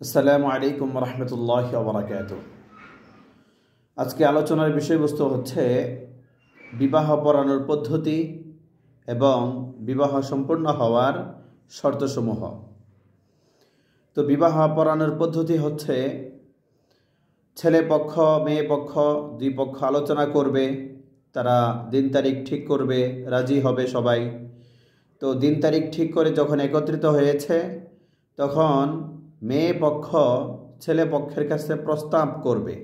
আসসালামু আলাইকুম রহমতুল্লাহি ওয়া বারাকাতুহু। আজকে আলোচনার বিষয়বস্তু হচ্ছে বিবাহ পড়ানোর পদ্ধতি এবং বিবাহ সম্পূর্ণ হওয়ার শর্তসমূহ। তো বিবাহ পড়ানোর পদ্ধতি হচ্ছে ছেলে পক্ষ মেয়ে পক্ষ দুই পক্ষ আলোচনা করবে, তারা দিন তারিখ ঠিক করবে, রাজি হবে সবাই। তো দিন তারিখ ঠিক করে যখন একত্রিত হয়েছে তখন মেয়ে পক্ষ ছেলে পক্ষের কাছে প্রস্তাব করবে।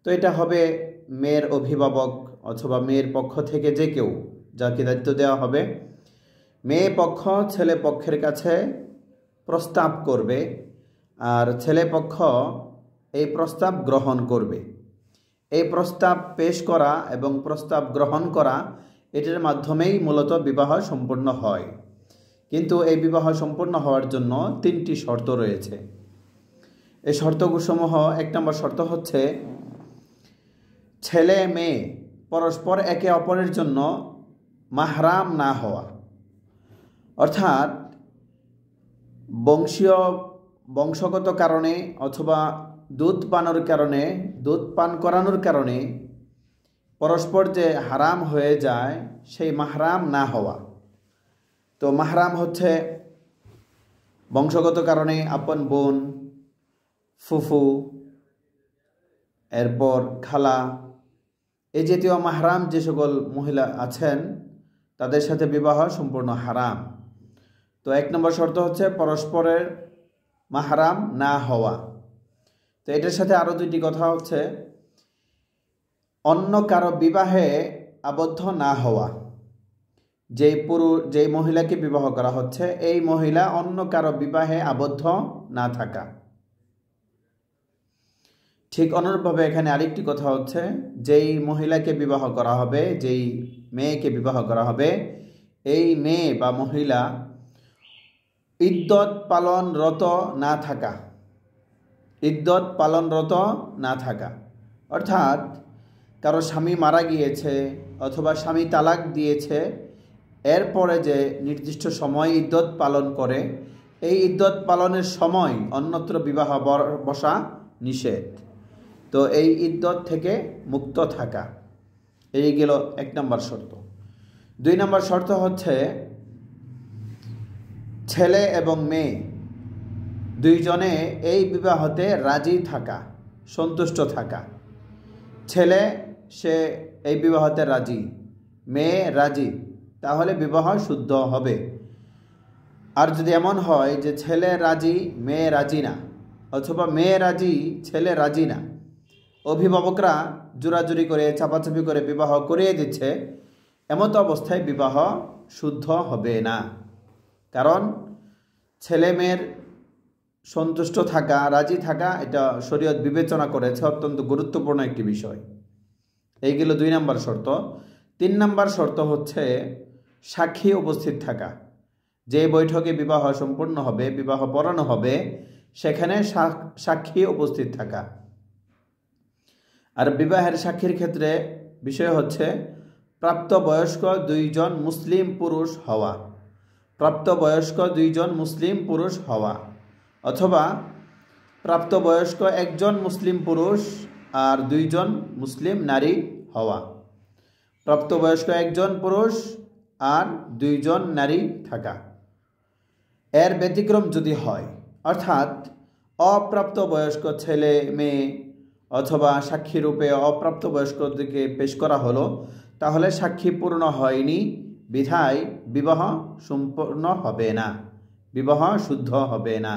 তো এটা হবে মেয়ের অভিভাবক অথবা মেয়ের পক্ষ থেকে যে কেউ যাকে দায়িত্ব দেওয়া হবে, মেয়ে পক্ষ ছেলে পক্ষের কাছে প্রস্তাব করবে আর ছেলে পক্ষ এই প্রস্তাব গ্রহণ করবে। এই প্রস্তাব পেশ করা এবং প্রস্তাব গ্রহণ করা এটার মাধ্যমেই মূলত বিবাহ সম্পূর্ণ হয়। কিন্তু এই বিবাহ সম্পূর্ণ হওয়ার জন্য তিনটি শর্ত রয়েছে। এই শর্তসমূহ, এক নম্বর শর্ত হচ্ছে ছেলে মেয়ে পরস্পর একে অপরের জন্য মাহরাম না হওয়া, অর্থাৎ বংশগত কারণে অথবা দুধ পান করানোর কারণে পরস্পর যে হারাম হয়ে যায় সেই মাহরাম না হওয়া। তো মাহরাম হচ্ছে বংশগত কারণে আপন বোন, ফুফু, এরপর খালা, এই জাতীয় মাহরাম যে সকল মহিলা আছেন তাদের সাথে বিবাহ সম্পূর্ণ হারাম। তো এক নম্বর শর্ত হচ্ছে পরস্পরের মাহরাম না হওয়া। তো এটার সাথে আরও দুইটি কথা হচ্ছে অন্য কারো বিবাহে আবদ্ধ না হওয়া। যেই মহিলাকে বিবাহ করা হচ্ছে এই মহিলা অন্য কারো বিবাহে আবদ্ধ না থাকা। ঠিক অনুরূপভাবে এখানে আরেকটি কথা হচ্ছে যেই মহিলাকে বিবাহ করা হবে, যেই মেয়েকে বিবাহ করা হবে, এই মেয়ে বা মহিলা ইদ্যত পালনরত না থাকা। অর্থাৎ কারো স্বামী মারা গিয়েছে অথবা স্বামী তালাক দিয়েছে, এরপরে যে নির্দিষ্ট সময় ইদ্যত পালন করে, এই ইদ্যত পালনের সময় অন্যত্র বিবাহ বসা নিষেধ। তো এই ইদ্যত থেকে মুক্ত থাকা, এই গেল এক নম্বর শর্ত। দুই নম্বর শর্ত হচ্ছে ছেলে এবং মেয়ে দুইজনে এই বিবাহতে রাজি থাকা, সন্তুষ্ট থাকা। ছেলে সে এই বিবাহতে রাজি, মেয়ে রাজি, তাহলে বিবাহ শুদ্ধ হবে। আর যদি এমন হয় যে ছেলে রাজি মেয়ে রাজি না, অথবা মেয়ে রাজি ছেলে রাজি না, অভিভাবকরা জোরাজুরি করে চাপাচাপি করে বিবাহ করিয়ে দিচ্ছে, এমতো অবস্থায় বিবাহ শুদ্ধ হবে না। কারণ ছেলে মেয়ের সন্তুষ্ট থাকা, রাজি থাকা, এটা শরীয়ত বিবেচনা করেছে অত্যন্ত গুরুত্বপূর্ণ একটি বিষয়। এইগুলো দুই নম্বর শর্ত। তিন নম্বর শর্ত হচ্ছে সাক্ষী উপস্থিত থাকা। যে বৈঠকে বিবাহ সম্পূর্ণ হবে, বিবাহ পড়ানো হবে, সেখানে সাক্ষী উপস্থিত থাকা। আর বিবাহের সাক্ষীর ক্ষেত্রে বিষয় হচ্ছে প্রাপ্তবয়স্ক দুইজন মুসলিম পুরুষ হওয়া, অথবা প্রাপ্তবয়স্ক একজন মুসলিম পুরুষ আর দুইজন মুসলিম নারী হওয়া। প্রাপ্তবয়স্ক একজন পুরুষ আর দুইজন নারী থাকা। এর ব্যতিক্রম যদি হয়, অর্থাৎ অপ্রাপ্তবয়স্ক ছেলে মেয়ে অথবা সাক্ষী রূপে অপ্রাপ্তবয়স্কদেরকে পেশ করা হলো, তাহলে সাক্ষী পূর্ণ হয়নি বিধায় বিবাহ সম্পূর্ণ হবে না, বিবাহ শুদ্ধ হবে না।